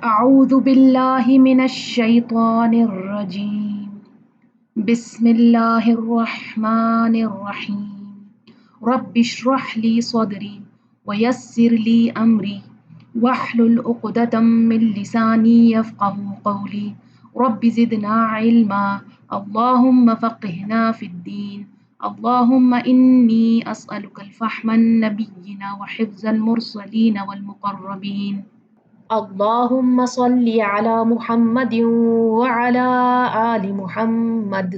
أعوذ بالله من الشيطان الرجيم بسم الله الرحمن الرحيم رب اشرح لي صدري ويسر لي أمري واحلل عقدة من لساني يفقه قولي رب زدنا علما اللهم فقهنا في الدين اللهم إني أسألك الفهم النبيين وحفظ المرسلين والمقربين اللهم صل على محمد وعلى آل محمد۔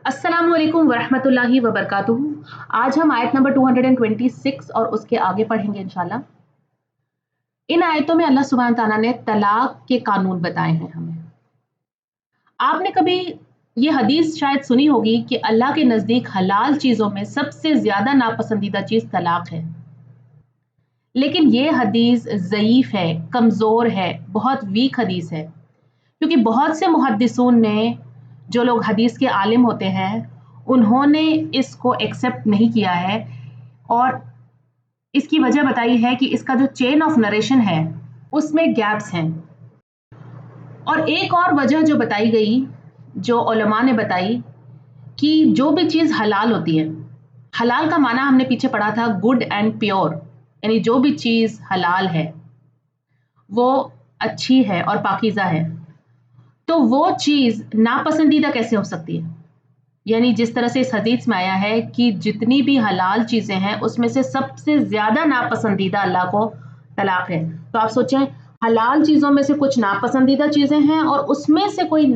السلام علیکم ورحمۃ اللہ وبرکاتہ۔ آج ہم آیت نمبر 226 اور اس کے آگے پڑھیں گے انشاءاللہ۔ ان آیتوں میں اللہ سبحانہ تعالیٰ نے طلاق کے قانون بتائے ہیں ہمیں۔ آپ نے کبھی یہ حدیث شاید سنی ہوگی کہ اللہ کے نزدیک حلال چیزوں میں سب سے زیادہ ناپسندیدہ چیز طلاق ہے، لیکن یہ حدیث ضعیف ہے، کمزور ہے، بہت ویک حدیث ہے، کیونکہ بہت سے محدثون نے، جو لوگ حدیث کے عالم ہوتے ہیں، انہوں نے اس کو ایکسیپٹ نہیں کیا ہے، اور اس کی وجہ بتائی ہے کہ اس کا جو چین آف نریشن ہے اس میں گیپس ہیں۔ اور ایک اور وجہ جو بتائی گئی، جو علماء نے بتائی، کہ جو بھی چیز حلال ہوتی ہے، حلال کا معنی ہم نے پیچھے پڑھا تھا گڈ اینڈ پیور، یعنی جو بھی چیز حلال ہے وہ اچھی ہے اور پاکیزہ ہے، تو وہ چیز ناپسندیدہ کیسے ہو سکتی ہے؟ یعنی جس طرح سے اس حدیث میں آیا ہے کہ جتنی بھی حلال چیزیں ہیں اس میں سے سب سے زیادہ ناپسندیدہ اللہ کو طلاق ہے۔ تو آپ سوچیں، حلال چیزوں میں سے کچھ ناپسندیدہ چیزیں ہیں اور اس میں سے کوئی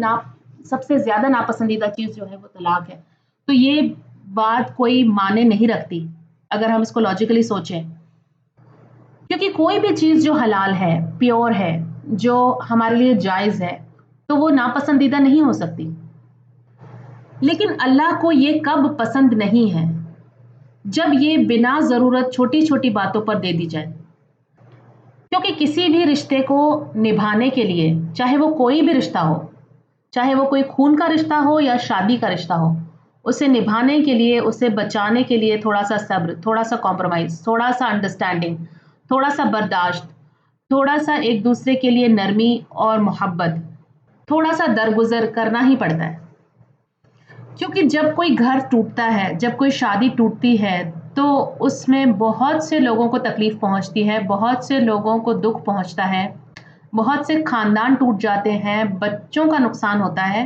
سب سے زیادہ ناپسندیدہ چیز جو ہے وہ طلاق ہے، تو یہ بات کوئی معنی نہیں رکھتی اگر ہم اس کو لاجیکلی سوچیں، کیونکہ کوئی بھی چیز جو حلال ہے، پیور ہے، جو ہمارے لیے جائز ہے، تو وہ ناپسندیدہ نہیں ہو سکتی۔ لیکن اللہ کو یہ کب پسند نہیں ہے؟ جب یہ بنا ضرورت چھوٹی چھوٹی باتوں پر دے دی جائے۔ کیونکہ کسی بھی رشتے کو نبھانے کے لیے، چاہے وہ کوئی بھی رشتہ ہو، چاہے وہ کوئی خون کا رشتہ ہو یا شادی کا رشتہ ہو، اسے نبھانے کے لیے، اسے بچانے کے لیے تھوڑا سا صبر، تھوڑا سا کمپرومائز، تھوڑا سا انڈرسٹینڈنگ، تھوڑا سا برداشت، تھوڑا سا ایک دوسرے کے لیے نرمی اور محبت، تھوڑا سا درگزر کرنا ہی پڑتا ہے۔ کیونکہ جب کوئی گھر ٹوٹتا ہے، جب کوئی شادی ٹوٹتی ہے، تو اس میں بہت سے لوگوں کو تکلیف پہنچتی ہے، بہت سے لوگوں کو دکھ پہنچتا ہے، بہت سے خاندان ٹوٹ جاتے ہیں، بچوں کا نقصان ہوتا ہے،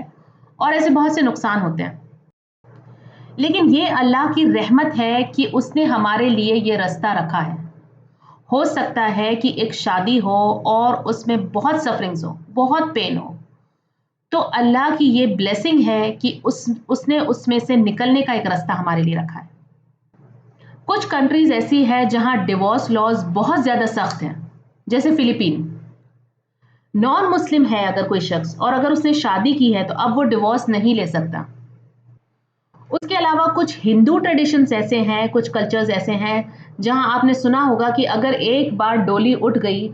اور ایسے بہت سے نقصان ہوتے ہیں۔ لیکن یہ اللہ کی رحمت ہے کہ اس نے ہمارے لیے یہ رستہ رکھا ہے۔ ہو سکتا ہے کہ ایک شادی ہو اور اس میں بہت سفرنگز ہو، بہت پین ہو، تو اللہ کی یہ بلیسنگ ہے کہ اس نے اس میں سے نکلنے کا ایک راستہ ہمارے لیے رکھا ہے۔ کچھ کنٹریز ایسی ہے جہاں ڈیورس لاز بہت زیادہ سخت ہیں، جیسے فلپین۔ نان مسلم ہے اگر کوئی شخص، اور اگر اس نے شادی کی ہے تو اب وہ ڈیورس نہیں لے سکتا۔ اس کے علاوہ کچھ ہندو ٹریڈیشنز ایسے ہیں، کچھ کلچرز ایسے ہیں جہاں آپ نے سنا ہوگا کہ اگر ایک بار ڈولی اٹھ گئی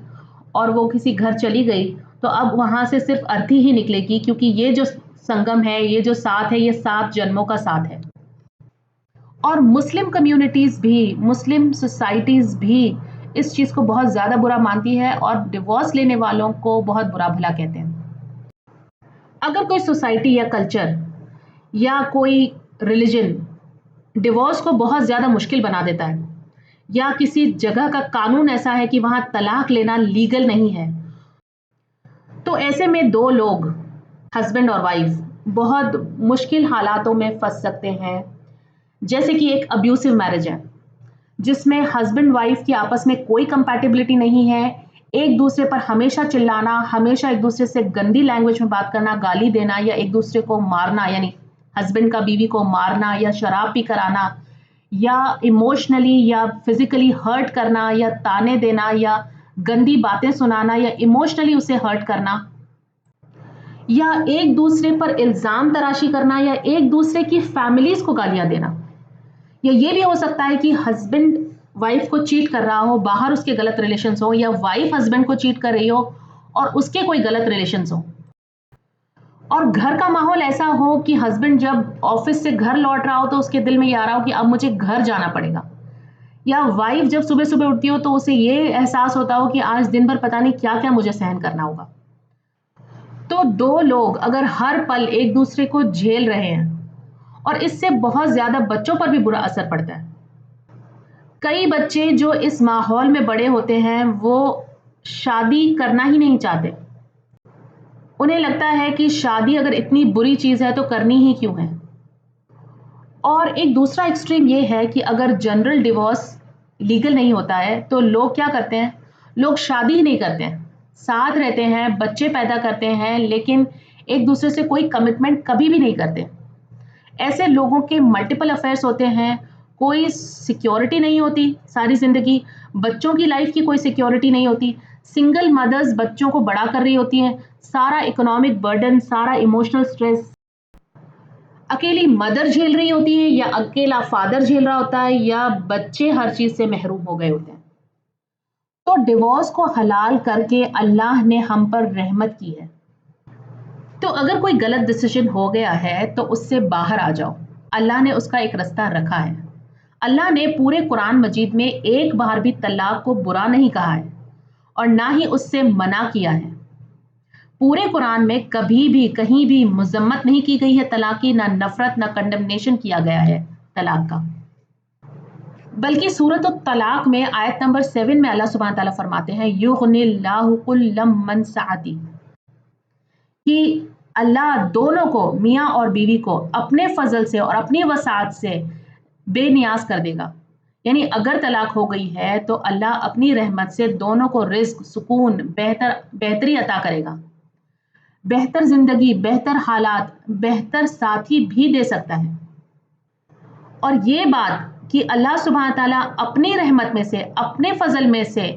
اور وہ کسی گھر چلی گئی تو اب وہاں سے صرف ارتھی ہی نکلے گی، کیونکہ یہ جو سنگم ہے، یہ جو ساتھ ہے، یہ 7 جنموں کا ساتھ ہے۔ اور مسلم کمیونٹیز بھی، مسلم سوسائٹیز بھی اس چیز کو بہت زیادہ برا مانتی ہے اور ڈیورس لینے والوں کو بہت برا بھلا کہتے ہیں۔ اگر کوئی سوسائٹی یا کلچر یا کوئی ریلیجن ڈیورس کو بہت زیادہ مشکل بنا دیتا ہے، یا کسی جگہ کا قانون ایسا ہے کہ وہاں طلاق لینا لیگل نہیں ہے، تو ایسے میں 2 لوگ، ہسبینڈ اور وائف، بہت مشکل حالاتوں میں پھنس سکتے ہیں۔ جیسے کہ ایک ابیوسو میرج ہے جس میں ہسبینڈ وائف کی آپس میں کوئی کمپیٹیبلٹی نہیں ہے، ایک دوسرے پر ہمیشہ چلانا، ہمیشہ ایک دوسرے سے گندی لینگویج میں بات کرنا، گالی دینا، یا ایک دوسرے کو مارنا، یعنی ہسبینڈ کا بیوی کو مارنا یا شراب پی کر آنا، یا ایموشنلی یا فزیکلی ہرٹ کرنا، یا تانے دینا، یا گندی باتیں سنانا، یا ایموشنلی اسے ہرٹ کرنا، یا ایک دوسرے پر الزام تراشی کرنا، یا ایک دوسرے کی فیملیز کو گالیاں دینا۔ یا یہ بھی ہو سکتا ہے کہ ہسبینڈ وائف کو چیٹ کر رہا ہو، باہر اس کے غلط ریلیشنز ہو، یا وائف ہسبینڈ کو چیٹ کر رہی ہو اور اس کے کوئی غلط ریلیشنز ہو، اور گھر کا ماحول ایسا ہو کہ ہسبینڈ جب آفس سے گھر لوٹ رہا ہو تو اس کے دل میں یہ آ رہا ہو کہ اب مجھے گھر جانا پڑے گا، या वाइफ जब सुबह सुबह उठती हो तो उसे ये एहसास होता हो कि आज दिन भर पता नहीं क्या क्या मुझे सहन करना होगा। तो दो लोग अगर हर पल एक दूसरे को झेल रहे हैं, और इससे बहुत ज्यादा बच्चों पर भी बुरा असर पड़ता है। कई बच्चे जो इस माहौल में बड़े होते हैं वो शादी करना ही नहीं चाहते। उन्हें लगता है कि शादी अगर इतनी बुरी चीज है तो करनी ही क्यों है। और एक दूसरा एक्सट्रीम ये है कि अगर जनरल डिवोर्स लीगल नहीं होता है तो लोग क्या करते हैं, लोग शादी ही नहीं करते हैं, साथ रहते हैं, बच्चे पैदा करते हैं, लेकिन एक दूसरे से कोई कमिटमेंट कभी भी नहीं करते। ऐसे लोगों के मल्टीपल अफेयर्स होते हैं, कोई सिक्योरिटी नहीं होती सारी जिंदगी, बच्चों की लाइफ की कोई सिक्योरिटी नहीं होती, सिंगल मदर्स बच्चों को बड़ा कर रही होती हैं, सारा इकोनॉमिक बर्डन, सारा इमोशनल स्ट्रेस अकेली मदर झेल रही होती है, या अकेला फादर झेल रहा होता है, या बच्चे हर चीज से महरूम हो गए होते हैं। तो डिवोर्स को हलाल करके अल्लाह ने हम पर रहमत की है। तो अगर कोई गलत डिसीजन हो गया है तो उससे बाहर आ जाओ, अल्लाह ने उसका एक रास्ता रखा है। अल्लाह ने पूरे कुरान मजीद में एक बार भी तलाक को बुरा नहीं कहा है और ना ही उससे मना किया है। पूरे कुरान में कभी भी कहीं भी मजम्मत नहीं की गई है तलाक की, ना नफरत ना कंडेमनेशन किया गया है तलाक का। बल्कि सूरत तलाक में आयत नंबर 7 में अल्लाह सुब्हान तआला फरमाते हैं युग़निल्लाहु कुल्लम मन सअती, कि अल्लाह दोनों को, मियाँ और बीवी को, अपने फजल से और अपनी वसात से बेनियाज कर देगा। यानी अगर तलाक हो गई है तो अल्लाह अपनी रहमत से दोनों को रिज्क, सुकून, बेहतरी अता करेगा, बेहतर जिंदगी, बेहतर हालात, बेहतर साथी भी दे सकता है। और ये बात कि अल्लाह सुब्हान ताला अपनी रहमत में से, अपने फजल में से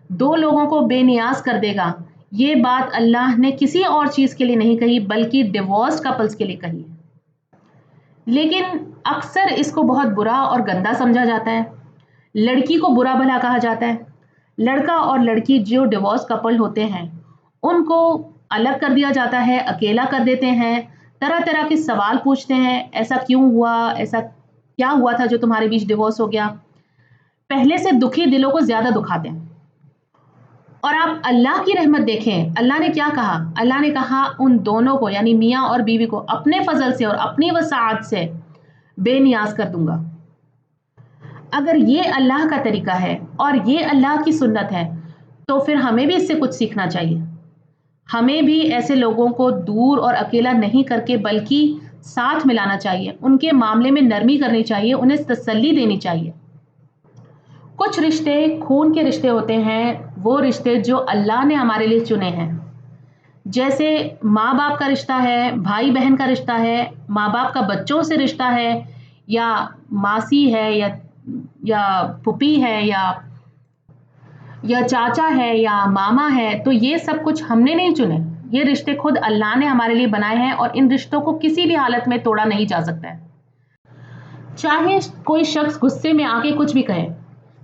दो लोगों को बेनियाज कर देगा, ये बात अल्लाह ने किसी और चीज के लिए नहीं कही बल्कि डिवोर्स कपल्स के लिए कही है। लेकिन अक्सर इसको बहुत बुरा और गंदा समझा जाता है, लड़की को बुरा भला कहा जाता है। लड़का और लड़की जो डिवोर्स कपल होते हैं उनको अलग कर दिया जाता है, अकेला कर देते हैं, तरह तरह के सवाल पूछते हैं, ऐसा क्यों हुआ, ऐसा क्या हुआ था जो तुम्हारे बीच डिवोर्स हो गया। पहले से दुखी दिलों को ज्यादा दुखाते हैं। और आप अल्लाह की रहमत देखें, अल्लाह ने क्या कहा, अल्लाह ने कहा उन दोनों को यानी मियाँ और बीवी को अपने फजल से और अपनी वसाअत से बेनियाज कर दूंगा। अगर ये अल्लाह का तरीका है और ये अल्लाह की सुन्नत है तो फिर हमें भी इससे कुछ सीखना चाहिए। हमें भी ऐसे लोगों को दूर और अकेला नहीं करके बल्कि साथ मिलाना चाहिए, उनके मामले में नरमी करनी चाहिए, उन्हें तसल्ली देनी चाहिए। कुछ रिश्ते खून के रिश्ते होते हैं, वो रिश्ते जो अल्लाह ने हमारे लिए चुने हैं, जैसे माँ बाप का रिश्ता है, भाई बहन का रिश्ता है, माँ बाप का बच्चों से रिश्ता है, या मासी है, या फूफी है, या चाचा है, या मामा है। तो ये सब कुछ हमने नहीं चुने, ये रिश्ते खुद अल्लाह ने हमारे लिए बनाए हैं और इन रिश्तों को किसी भी हालत में तोड़ा नहीं जा सकता है। चाहे कोई शख्स गुस्से में आके कुछ भी कहे,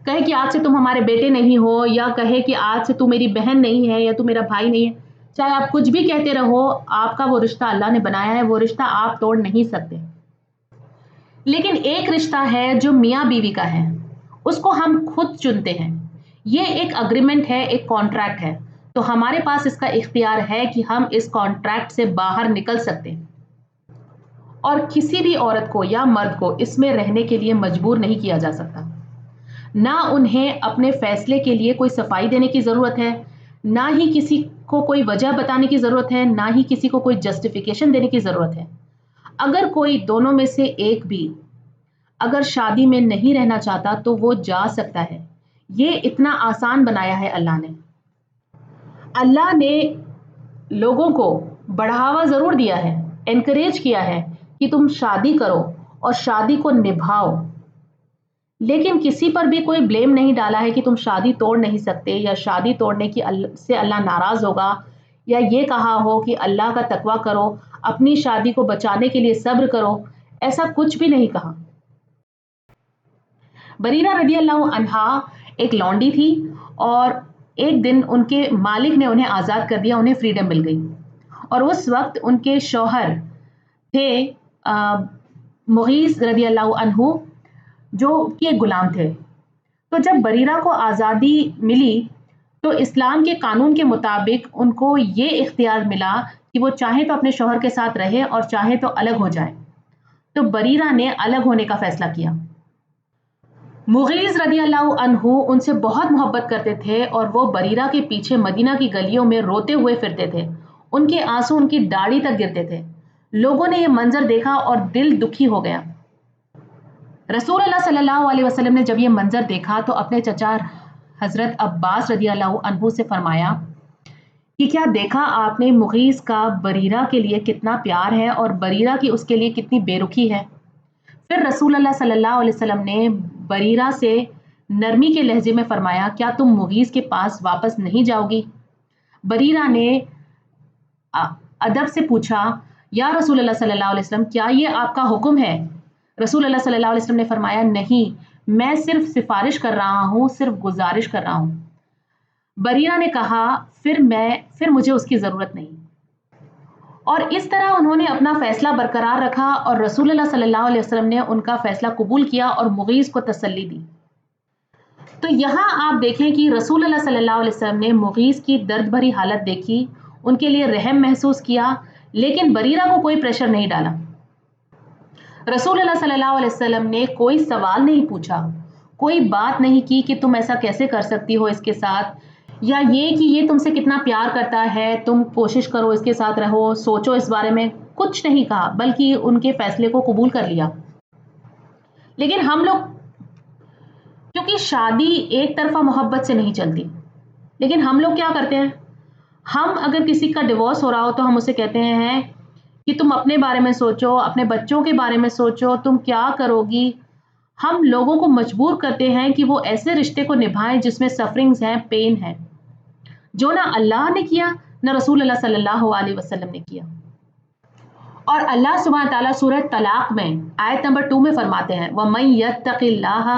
कहे कि आज से तुम हमारे बेटे नहीं हो, या कहे कि आज से तू मेरी बहन नहीं है या तू मेरा भाई नहीं है, चाहे आप कुछ भी कहते रहो, आपका वो रिश्ता अल्लाह ने बनाया है, वो रिश्ता आप तोड़ नहीं सकते। लेकिन एक रिश्ता है जो मियाँ बीवी का है, उसको हम खुद चुनते हैं। ये एक अग्रीमेंट है, एक कॉन्ट्रैक्ट है, तो हमारे पास इसका इख्तियार है कि हम इस कॉन्ट्रैक्ट से बाहर निकल सकते हैं और किसी भी औरत को या मर्द को इसमें रहने के लिए मजबूर नहीं किया जा सकता। ना उन्हें अपने फैसले के लिए कोई सफाई देने की ज़रूरत है, ना ही किसी को कोई वजह बताने की ज़रूरत है, ना ही किसी को कोई जस्टिफिकेशन देने की ज़रूरत है। अगर कोई दोनों में से एक भी अगर शादी में नहीं रहना चाहता तो वो जा सकता है। ये इतना आसान बनाया है अल्लाह ने। अल्लाह ने लोगों को बढ़ावा ज़रूर दिया है, एनकरेज किया है कि तुम शादी करो और शादी को निभाओ, लेकिन किसी पर भी कोई ब्लेम नहीं डाला है कि तुम शादी तोड़ नहीं सकते, या शादी तोड़ने की से अल्लाह नाराज होगा, या ये कहा हो कि अल्लाह का तकवा करो, अपनी शादी को बचाने के लिए सब्र करो। ऐसा कुछ भी नहीं कहा। बरीरा रदी अल्लाह अन्हा एक लौंडी थी और एक दिन उनके मालिक ने उन्हें आज़ाद कर दिया, उन्हें फ्रीडम मिल गई। और उस वक्त उनके शौहर थे मुगीस रदी अल्लाह अन्हु, जो कि एक गुलाम थे। تو जब बरीरा को आज़ादी मिली तो इस्लाम के कानून के मुताबिक उनको ये इख्तियार मिला कि वो चाहे तो अपने शौहर के साथ रहे और चाहे तो अलग हो जाए। तो बरीरा ने अलग होने का फैसला किया। मुगीज़ रदियल्लाहु अन्हु उनसे बहुत मोहब्बत करते थे और वो बरीरा के पीछे मदीना की गलियों में रोते हुए फिरते थे। उनके आंसू उनकी दाढ़ी तक गिरते थे। लोगों ने ये मंजर देखा और दिल दुखी हो गया। रसूल अल्लाह सल्लल्लाहु अलैहि वसल्लम ने जब ये मंजर देखा तो अपने चचा हजरत अब्बास रदियल्लाहु अन्हु से फरमाया कि क्या देखा आपने मुगीज़ का बरीरा के लिए कितना प्यार है और बरीरा की उसके लिए कितनी बेरुखी है। फिर रसूल अल्लाह सल्लल्लाहु अलैहि वसल्लम ने बरीरा से नरमी के लहजे में फरमाया, क्या तुम मुगीज़ के पास वापस नहीं जाओगी। बरीरा ने अदब से पूछा, या रसूल अल्लाह सल्लल्लाहु अलैहि वसल्लम, क्या ये आपका हुक्म है। रसूल अल्लाह सल्लल्लाहु अलैहि वसल्लम ने फरमाया, नहीं, मैं सिर्फ सिफारिश कर रहा हूँ, सिर्फ गुजारिश कर रहा हूँ। बरीरा ने कहा, फिर मुझे उसकी ज़रूरत नहीं। और इस तरह उन्होंने अपना फैसला बरकरार रखा और रसूल अल्लाह सल्लल्लाहु अलैहि वसल्लम ने उनका फैसला कबूल किया और मुगीज़ को तसल्ली दी। तो यहाँ आप देखें कि रसूल अल्लाह सल्लल्लाहु अलैहि वसल्लम ने मुगीज़ की दर्द भरी हालत देखी, उनके लिए रहम महसूस किया, लेकिन बरीरा को कोई प्रेशर नहीं डाला। रसूल अल्लाह सल्लल्लाहु अलैहि वसल्लम ने कोई सवाल नहीं पूछा, कोई बात नहीं की कि तुम ऐसा कैसे कर सकती हो इसके साथ, या ये कि ये तुमसे कितना प्यार करता है, तुम कोशिश करो इसके साथ रहो, सोचो इस बारे में, कुछ नहीं कहा, बल्कि उनके फैसले को कबूल कर लिया। लेकिन हम लोग, क्योंकि शादी एक तरफा मोहब्बत से नहीं चलती, लेकिन हम लोग क्या करते हैं, हम अगर किसी का डिवोर्स हो रहा हो तो हम उसे कहते हैं कि तुम अपने बारे में सोचो, अपने बच्चों के बारे में सोचो, तुम क्या करोगी। हम लोगों को मजबूर करते हैं कि वो ऐसे रिश्ते को निभाएं जिसमें सफरिंग्स हैं, पेन है, जो ना अल्लाह ने किया ना रसूल अल्लाह सल्लल्लाहु अलैहि वसल्लम ने किया। और अल्लाह सुब्हान ताला सूरह तलाक में आयत नंबर 2 में फरमाते हैं, वमन यत्तकिल्लाह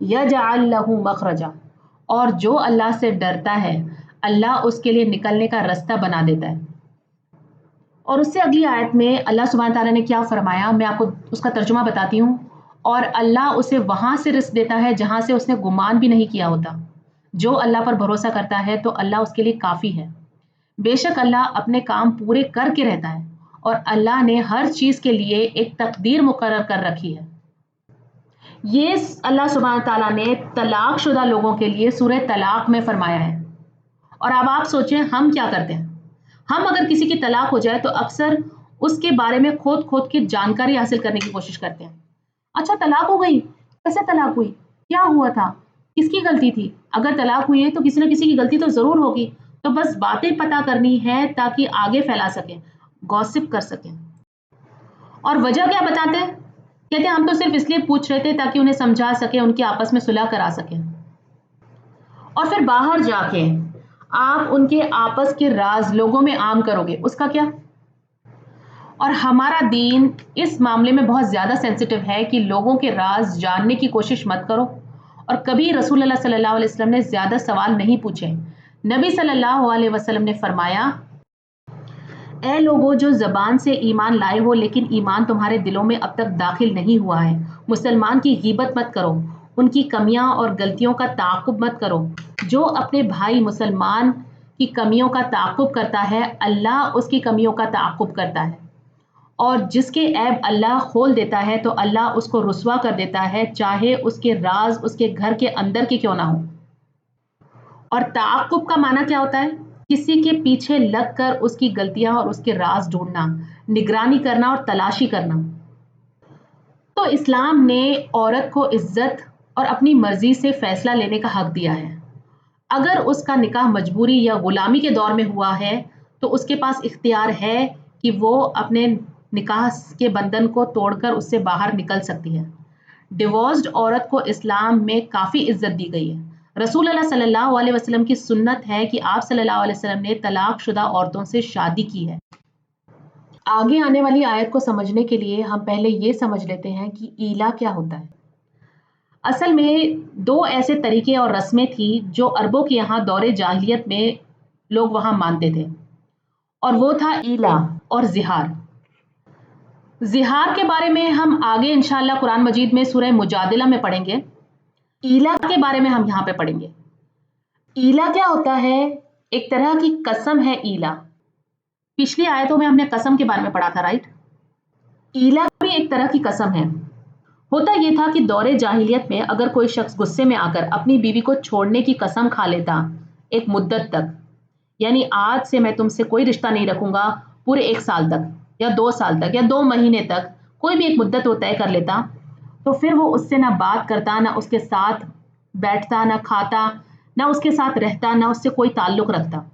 यजअल लहू मखरजा, और जो अल्लाह से डरता है अल्लाह उसके लिए निकलने का रास्ता बना देता है। और उससे अगली आयत में अल्लाह सुब्हान ताला ने क्या फरमाया, मैं आपको उसका तर्जुमा बताती हूँ। और अल्लाह उसे वहां से रिस्क देता है जहां से उसने गुमान भी नहीं किया होता। जो अल्लाह पर भरोसा करता है तो अल्लाह उसके लिए काफ़ी है। बेशक अल्लाह अपने काम पूरे करके रहता है और अल्लाह ने हर चीज़ के लिए एक तकदीर मुकर्रर कर रखी है। ये अल्लाह सुब्हान ताला ने तलाक शुदा लोगों के लिए सूरह तलाक में फरमाया है। और अब आप सोचें हम क्या करते हैं। हम अगर किसी की तलाक हो जाए तो अक्सर उसके बारे में खोद के जानकारी हासिल करने की कोशिश करते हैं। अच्छा, तलाक हो गई, कैसे तलाक हुई, क्या हुआ था, किसकी गलती थी। अगर तलाक हुई है तो किसी न किसी की गलती तो ज़रूर होगी। तो बस बातें पता करनी है ताकि आगे फैला सकें, गॉसिप कर सकें। और वजह क्या बताते हैं, कहते हैं हम तो सिर्फ इसलिए पूछ रहे थे ताकि उन्हें समझा सके, उनकी आपस में सुलह करा सकें। और फिर बाहर जाके आप उनके आपस के राज लोगों में आम करोगे, उसका क्या। और हमारा दीन इस मामले में बहुत ज़्यादा सेंसिटिव है कि लोगों के राज जानने की कोशिश मत करो। और कभी रसूल अल्लाह सल्लल्लाहु अलैहि वसल्लम ने ज़्यादा सवाल नहीं पूछे। नबी सल्लल्लाहु अलैहि वसल्लम ने फरमाया, ऐ लोगों जो ज़बान से ईमान लाए हो लेकिन ईमान तुम्हारे दिलों में अब तक दाखिल नहीं हुआ है, मुसलमान की गीबत मत करो, उनकी कमियां और गलतियों का ताक़ुब मत करो। जो अपने भाई मुसलमान की कमियों का ताक़ुब करता है अल्लाह उसकी कमियों का ताक़ुब करता है, और जिसके ऐब अल्लाह खोल देता है तो अल्लाह उसको रुस्वा कर देता है, चाहे उसके राज उसके घर के अंदर के क्यों ना हो। और ताक़ुब का माना क्या होता है, किसी के पीछे लगकर उसकी गलतियां और उसके राज ढूंढना, निगरानी करना और तलाशी करना। तो इस्लाम ने औरत को इज्जत और अपनी मर्जी से फैसला लेने का हक दिया है। अगर उसका निकाह मजबूरी या गुलामी के दौर में हुआ है तो उसके पास इख्तियार है कि वो अपने निकाह के बंधन को तोड़कर उससे बाहर निकल सकती है। डिवोर्स्ड औरत को इस्लाम में काफ़ी इज्जत दी गई है। रसूल अल्लाह सल्लल्लाहु अलैहि वसल्लम की सुन्नत है कि आप सल्लल्लाहु अलैहि वसल्लम ने तलाक शुदा औरतों से शादी की है। आगे आने वाली आयत को समझने के लिए हम पहले ये समझ लेते हैं कि ईला क्या होता है। असल में दो ऐसे तरीके और रस्में थी जो अरबों के यहाँ दौरे जाहिलियत में लोग वहाँ मानते थे, और वो था ईला और ज़िहार। ज़िहार के बारे में हम आगे इंशाअल्लाह कुरान मजीद में सूरह मुजादिला में पढ़ेंगे। ईला के बारे में हम यहाँ पे पढ़ेंगे। ईला क्या होता है? एक तरह की कसम है ईला। पिछली आयतों में हमने कसम के बारे में पढ़ा था, राइट? ईला भी एक तरह की कसम है। होता यह था कि दौरे जाहिलियत में अगर कोई शख्स गुस्से में आकर अपनी बीवी को छोड़ने की कसम खा लेता एक मुद्दत तक, यानी आज से मैं तुमसे कोई रिश्ता नहीं रखूंगा पूरे 1 साल तक या 2 साल तक या 2 महीने तक, कोई भी एक मुद्दत वो तय कर लेता, तो फिर वो उससे ना बात करता, ना उसके साथ बैठता, ना खाता, ना उसके साथ रहता, ना उससे कोई ताल्लुक रखता।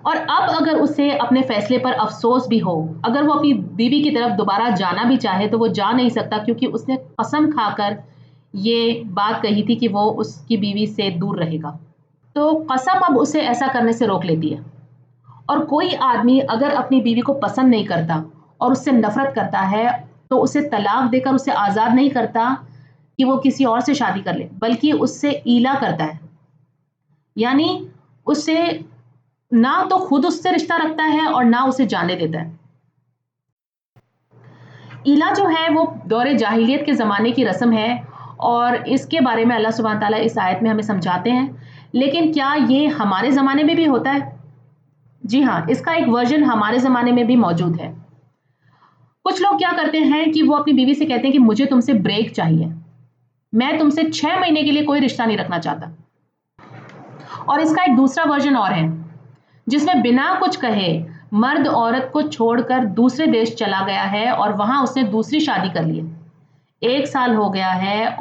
और अब अगर उसे अपने फैसले पर अफसोस भी हो, अगर वो अपनी बीवी की तरफ दोबारा जाना भी चाहे तो वो जा नहीं सकता, क्योंकि उसने कसम खाकर ये बात कही थी कि वो उसकी बीवी से दूर रहेगा। तो कसम अब उसे ऐसा करने से रोक लेती है। और कोई आदमी अगर अपनी बीवी को पसंद नहीं करता और उससे नफरत करता है तो उसे तलाक देकर उसे आज़ाद नहीं करता कि वो किसी और से शादी कर ले, बल्कि उससे ईला करता है, यानी उसे ना तो खुद उससे रिश्ता रखता है और ना उसे जाने देता है। ईला जो है वो दौरे जाहिलियत के ज़माने की रस्म है और इसके बारे में अल्लाह सुब्हान ताला इस आयत में हमें समझाते हैं। लेकिन क्या ये हमारे ज़माने में भी होता है? जी हाँ, इसका एक वर्जन हमारे ज़माने में भी मौजूद है। कुछ लोग क्या करते हैं कि वो अपनी बीवी से कहते हैं कि मुझे तुमसे ब्रेक चाहिए, मैं तुमसे 6 महीने के लिए कोई रिश्ता नहीं रखना चाहता। और इसका एक दूसरा वर्जन और है, जिसमें बिना कुछ कहे मर्द औरत को छोड़कर दूसरे देश चला गया है और वहां उसने दूसरी शादी कर ली है। 1 साल हो गया है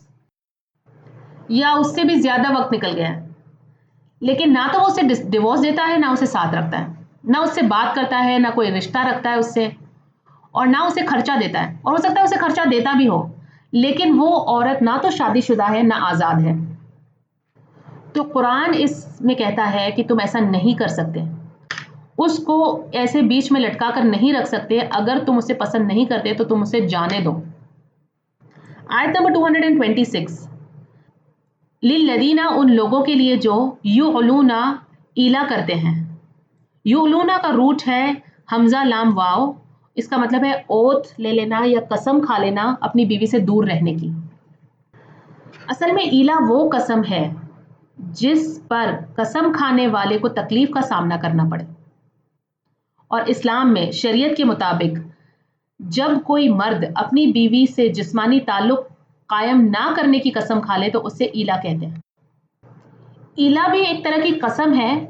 या उससे भी ज्यादा वक्त निकल गया है, लेकिन ना तो वो उसे डिवोर्स देता है, ना उसे साथ रखता है, ना उससे बात करता है, ना कोई रिश्ता रखता है उससे, और ना उसे खर्चा देता है। और हो सकता है उसे खर्चा देता भी हो, लेकिन वो औरत ना तो शादीशुदा है ना आज़ाद है। तो कुरान इसमें कहता है कि तुम ऐसा नहीं कर सकते, उसको ऐसे बीच में लटका कर नहीं रख सकते। अगर तुम उसे पसंद नहीं करते तो तुम उसे जाने दो। आयत नंबर 226, लिल्लदीना उन लोगों के लिए जो युलूना ईला करते हैं। युलूना का रूट है हमजा लाम वाव, इसका मतलब है ओथ ले लेना या कसम खा लेना अपनी बीवी से दूर रहने की। असल में ईला वो कसम है जिस पर कसम खाने वाले को तकलीफ का सामना करना पड़े। और इस्लाम में शरीयत के मुताबिक जब कोई मर्द अपनी बीवी से जिस्मानी ताल्लुक कायम ना करने की कसम खा ले तो उसे ईला कहते हैं। ईला भी एक तरह की कसम है,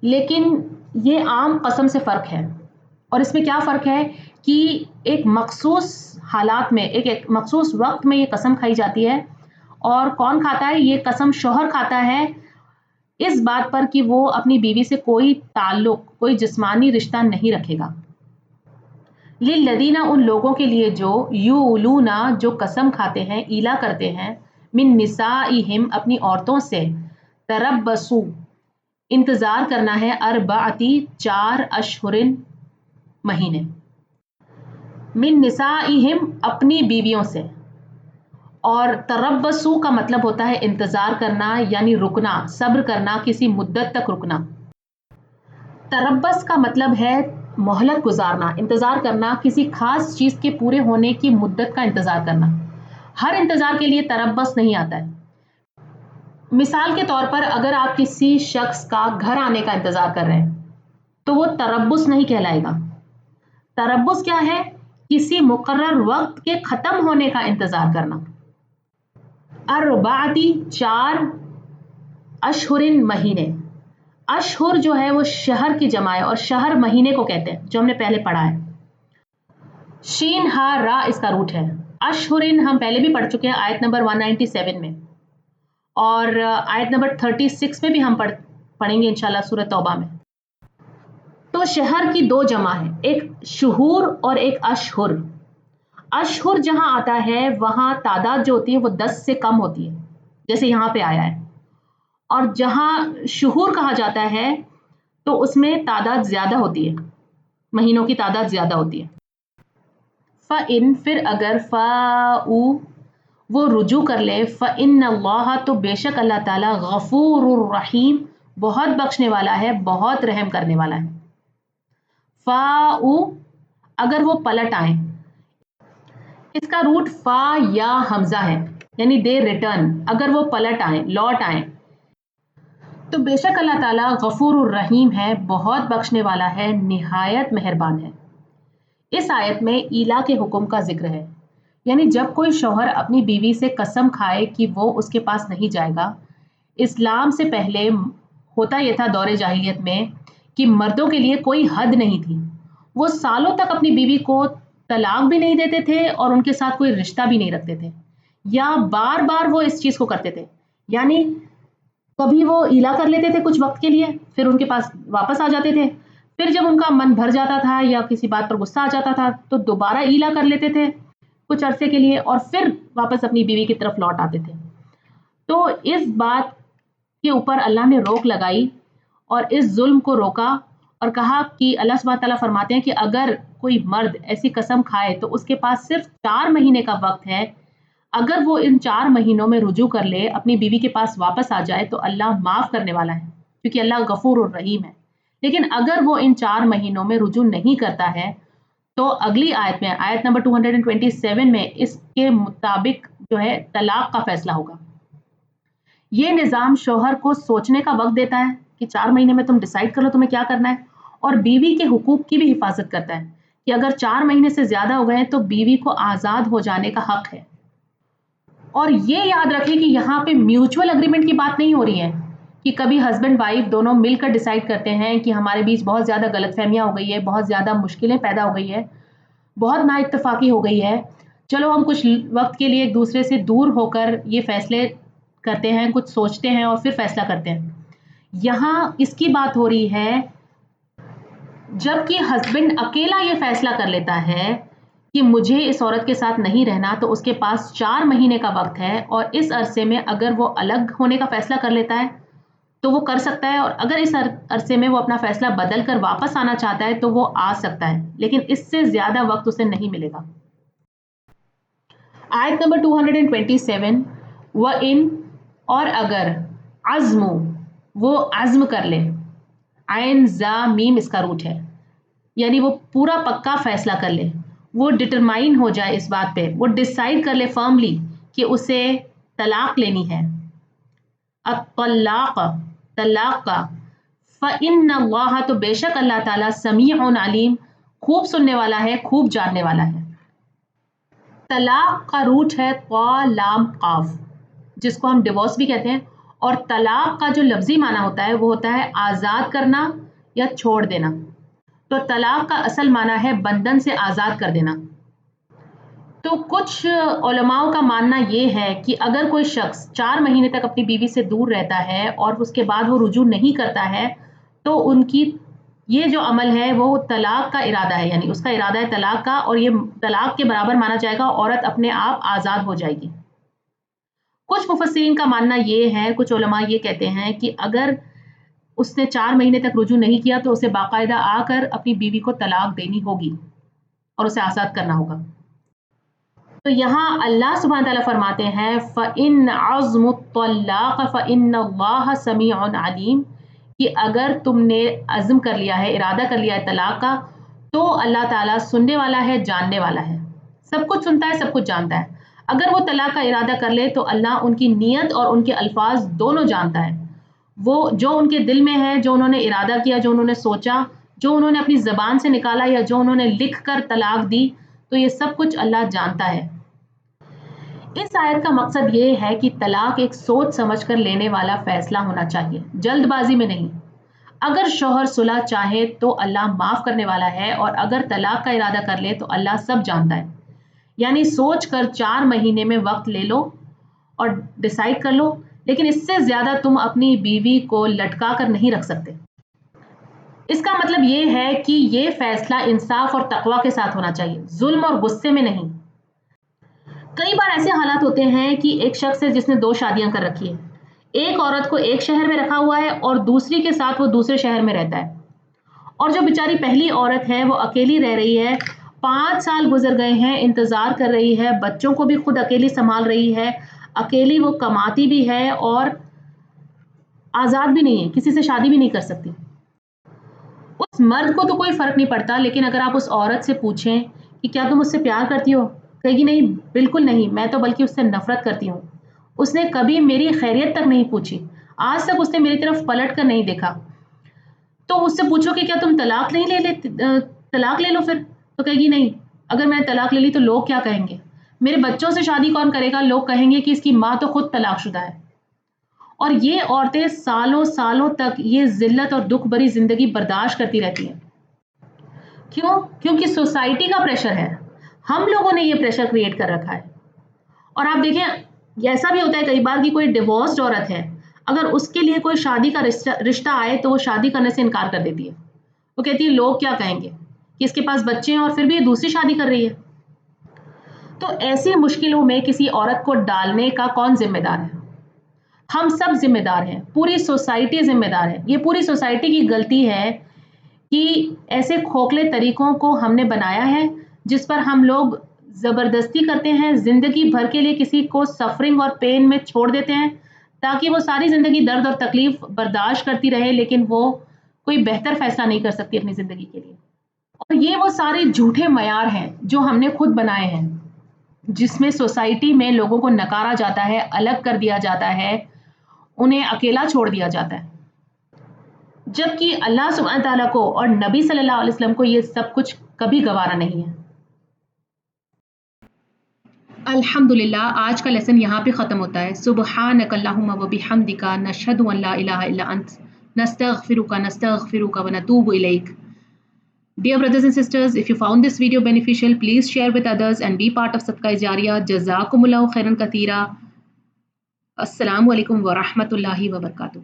लेकिन ये आम कसम से फ़र्क है। और इसमें क्या फ़र्क है कि एक मखसूस हालात में, एक मखसूस वक्त में ये कसम खाई जाती है। और कौन खाता है? ये कसम शौहर खाता है, इस बात पर कि वो अपनी बीवी से कोई ताल्लुक, कोई जिस्मानी रिश्ता नहीं रखेगा। लिल्लदीना उन लोगों के लिए जो युलूना जो कसम खाते हैं, ईला करते हैं, मिन निसाइहिम अपनी औरतों से, तरब्बसु इंतज़ार करना है, अरबाती 4 अशहुरिन महीने, मिन निसाइहिम अपनी बीवियों से। और तरब्बसु का मतलब होता है इंतज़ार करना, यानी रुकना, सब्र करना, किसी मुद्दत तक रुकना। तरब्बस का मतलब है मोहलत गुजारना, इंतज़ार करना, किसी खास चीज़ के पूरे होने की मुद्दत का इंतज़ार करना। हर इंतज़ार के लिए तरब्बस नहीं आता है। मिसाल के तौर पर अगर आप किसी शख्स का घर आने का इंतज़ार कर रहे हैं तो वो तरब्बुस नहीं कहलाएगा। तरब्बुस क्या है? किसी मुकर्रर वक्त के ख़त्म होने का इंतज़ार करना। अरबाती 4 अशहुरिन महीने। अशहुर जो है वो शहर की जमा है और शहर महीने को कहते हैं, जो हमने पहले पढ़ा है। शीन हा रा इसका रूट है। अशहुरिन हम पहले भी पढ़ चुके हैं आयत नंबर 197 में, और आयत नंबर 36 में भी हम पढ़ेंगे इंशाल्लाह सूरह तौबा में। तो शहर की 2 जमा है, एक शुहूर और एक अशहुर। अशहुर जहां आता है वहां तादाद जो होती है वो 10 से कम होती है, जैसे यहाँ पे आया है। और जहां शुहूर कहा जाता है तो उसमें तादाद ज्यादा होती है, महीनों की तादाद ज्यादा होती है। फ़इन फिर अगर फ़ाऊ वो रुजू कर ले, फ़इन्नल्लाह तो बेशक अल्लाह ताला गफूरुर रहीम बहुत बख्शने वाला है, बहुत रहम करने वाला है। फ़ाऊ अगर वो पलट आए, इसका रूट फ़ा या हमज़ा है। यानी दे रिटर्न, अगर वो पलट आए, लौट आए। तो बेशक अल्लाह ताला गफूर रहीम है, बहुत बख्शने वाला है, निहायत मेहरबान है। इस आयत में ईला के हुक्म का जिक्र है, यानी जब कोई शौहर अपनी बीवी से कसम खाए कि वो उसके पास नहीं जाएगा। इस्लाम से पहले होता यह था दौरे जाहिलियत में कि मर्दों के लिए कोई हद नहीं थी, वो सालों तक अपनी बीवी को तलाक भी नहीं देते थे और उनके साथ कोई रिश्ता भी नहीं रखते थे, या बार बार वो इस चीज को करते थे। यानी कभी वो ईला कर लेते थे कुछ वक्त के लिए, फिर उनके पास वापस आ जाते थे, फिर जब उनका मन भर जाता था या किसी बात पर गुस्सा आ जाता था तो दोबारा ईला कर लेते थे कुछ अरसे के लिए और फिर वापस अपनी बीवी की तरफ लौट आते थे। तो इस बात के ऊपर अल्लाह ने रोक लगाई और इस जुल्म को रोका और कहा कि अल्लाह सुब्हानहू तआला फरमाते हैं कि अगर कोई मर्द ऐसी कसम खाए तो उसके पास सिर्फ 4 महीने का वक्त है, अगर वो इन 4 महीनों में रुजू कर ले, अपनी बीवी के पास वापस आ जाए तो अल्लाह माफ़ करने वाला है, क्योंकि अल्लाह गफूर और रहीम है। लेकिन अगर वो इन 4 महीनों में रुजू नहीं करता है तो अगली आयत में, आयत नंबर 227 में इसके मुताबिक जो है तलाक का फैसला होगा। ये निज़ाम शौहर को सोचने का वक्त देता है कि 4 महीने में तुम डिसाइड कर लो तुम्हें क्या करना है, और बीवी के हुकूक की भी हिफाजत करता है कि अगर 4 महीने से ज़्यादा हो गए तो बीवी को आज़ाद हो जाने का हक है। और ये याद रखें कि यहाँ पे म्यूचुअल एग्रीमेंट की बात नहीं हो रही है कि कभी हस्बैंड वाइफ दोनों मिलकर डिसाइड करते हैं कि हमारे बीच बहुत ज़्यादा गलतफहमियां हो गई है, बहुत ज़्यादा मुश्किलें पैदा हो गई है, बहुत नाइत्तेफाकी हो गई है, चलो हम कुछ वक्त के लिए एक दूसरे से दूर होकर ये फैसले करते हैं, कुछ सोचते हैं और फिर फैसला करते हैं। यहाँ इसकी बात हो रही है जबकि हस्बैंड अकेला ये फैसला कर लेता है कि मुझे इस औरत के साथ नहीं रहना, तो उसके पास 4 महीने का वक्त है और इस अरसे में अगर वो अलग होने का फैसला कर लेता है तो वो कर सकता है, और अगर इस अरसे में वो अपना फैसला बदल कर वापस आना चाहता है तो वो आ सकता है, लेकिन इससे ज्यादा वक्त उसे नहीं मिलेगा। आयत नंबर 227, व इन, और अगर, अज़्मु, वो अज़्म कर ले, आइन जा मीम इसका रूट है, यानी वो पूरा पक्का फैसला कर ले, वो डिटरमाइन हो जाए इस बात पे, वो डिसाइड कर ले फर्मली कि उसे तलाक लेनी है, अत्तलाक, तलाक का, फ़इन्नल्लाह, तो बेशक अल्लाह ताला समीउन अलीम, खूब सुनने वाला है, खूब जानने वाला है। तलाक का रूट है क़ा लाम क़ाफ, जिसको हम डिवोर्स भी कहते हैं, और तलाक का जो लफ्ज़ी माना होता है वो होता है आज़ाद करना या छोड़ देना। तो तलाक का असल माना है बंधन से आज़ाद कर देना। तो कुछ उलमाओं का मानना ये है कि अगर कोई शख्स 4 महीने तक अपनी बीवी से दूर रहता है और उसके बाद वो रुजू नहीं करता है, तो उनकी ये जो अमल है वो तलाक का इरादा है, यानी उसका इरादा है तलाक का, और ये तलाक के बराबर माना जाएगा, औरत अपने आप आज़ाद हो जाएगी। कुछ मुफस्सिरीन का मानना ये है, कुछ उलमा ये कहते हैं कि अगर उसने 4 महीने तक रुजू नहीं किया तो उसे बाकायदा आकर अपनी बीवी को तलाक देनी होगी और उसे आज़ाद करना होगा। तो यहाँ अल्लाह सुब्हानहू तआला फरमाते हैं फ़इन अज़्मुत्तलाक़ फ़इन्नल्लाह समीउन अलीम, कि अगर तुमने अज़्म कर लिया है, इरादा कर लिया है तलाक का, तो अल्लाह ताला सुनने वाला है, जानने वाला है, सब कुछ सुनता है, सब कुछ जानता है। अगर वो तलाक का इरादा कर ले तो अल्लाह उनकी नीयत और उनके अल्फाज दोनों जानता है। वो जो उनके दिल में है, जो उन्होंने इरादा किया, जो उन्होंने सोचा, जो उन्होंने अपनी ज़बान से निकाला या जो उन्होंने लिख कर तलाक दी, तो ये सब कुछ अल्लाह जानता है। इस आयत का मकसद ये है कि तलाक एक सोच समझ कर लेने वाला फैसला होना चाहिए, जल्दबाजी में नहीं। अगर शौहर सुलह चाहे तो अल्लाह माफ़ करने वाला है, और अगर तलाक का इरादा कर ले तो अल्लाह सब जानता है। यानी सोच कर 4 महीने में वक्त ले लो और डिसाइड कर लो, लेकिन इससे ज़्यादा तुम अपनी बीवी को लटका कर नहीं रख सकते। इसका मतलब ये है कि ये फैसला इंसाफ और तकवा के साथ होना चाहिए, जुल्म और गुस्से में नहीं। कई बार ऐसे हालात होते हैं कि एक शख्स है जिसने 2 शादियां कर रखी है, एक औरत को एक शहर में रखा हुआ है और दूसरी के साथ वो दूसरे शहर में रहता है, और जो बेचारी पहली औरत है वो अकेली रह रही है, 5 साल गुजर गए हैं, इंतजार कर रही है, बच्चों को भी खुद अकेली संभाल रही है, अकेली वो कमाती भी है और आज़ाद भी नहीं है, किसी से शादी भी नहीं कर सकती। उस मर्द को तो कोई फर्क नहीं पड़ता, लेकिन अगर आप उस औरत से पूछें कि क्या तुम उससे प्यार करती हो, कहेगी नहीं, बिल्कुल नहीं, मैं तो बल्कि उससे नफरत करती हूँ, उसने कभी मेरी खैरियत तक नहीं पूछी, आज तक उसने मेरी तरफ पलट कर नहीं देखा। तो उससे पूछो कि क्या तुम तलाक नहीं तलाक ले लो फिर, तो कहेगी नहीं, अगर मैंने तलाक ले ली तो लोग क्या कहेंगे, मेरे बच्चों से शादी कौन करेगा, लोग कहेंगे कि इसकी माँ तो खुद तलाकशुदा है। और ये औरतें सालों सालों तक ये जिल्लत और दुख भरी जिंदगी बर्दाश्त करती रहती हैं। क्यों? क्योंकि सोसाइटी का प्रेशर है, हम लोगों ने ये प्रेशर क्रिएट कर रखा है। और आप देखें, ऐसा भी होता है कई बार कि कोई डिवोर्स्ड औरत है, अगर उसके लिए कोई शादी का रिश्ता आए तो वो शादी करने से इनकार कर देती है। वो कहती है लोग क्या कहेंगे कि इसके पास बच्चे हैं और फिर भी ये दूसरी शादी कर रही है। तो ऐसी मुश्किलों में किसी औरत को डालने का कौन जिम्मेदार है? हम सब जिम्मेदार हैं, पूरी सोसाइटी जिम्मेदार है। ये पूरी सोसाइटी की गलती है कि ऐसे खोखले तरीकों को हमने बनाया है जिस पर हम लोग ज़बरदस्ती करते हैं, ज़िंदगी भर के लिए किसी को सफरिंग और पेन में छोड़ देते हैं ताकि वो सारी ज़िंदगी दर्द और तकलीफ बर्दाश्त करती रहे, लेकिन वो कोई बेहतर फैसला नहीं कर सकती अपनी ज़िंदगी के लिए। और ये वो सारे झूठे मयार हैं जो हमने खुद बनाए हैं, जिसमें सोसाइटी में लोगों को नकारा जाता है, अलग कर दिया जाता है, उन्हें अकेला छोड़ दिया जाता है, जबकि अल्लाह सुब्हान तआला को और नबी सल्लल्लाहु अलैहि वसल्लम को ये सब कुछ कभी गवारा नहीं है। अल्हम्दुलिल्लाह, आज का लेसन यहाँ पे ख़त्म होता है। सुब्हानकल्लाहुम्मा व बिहम्दिका नशहदु अन ला इलाहा इल्ला अंत नस्तगफिरुका व नतूबु इलैक। Dear brothers and sisters, if you found this video beneficial, please share with others and be part of Sadaqah Jariyah. Jazakumullahu khairan katheera. Assalamu alaikum wa rahmatullahi wa barakatuh.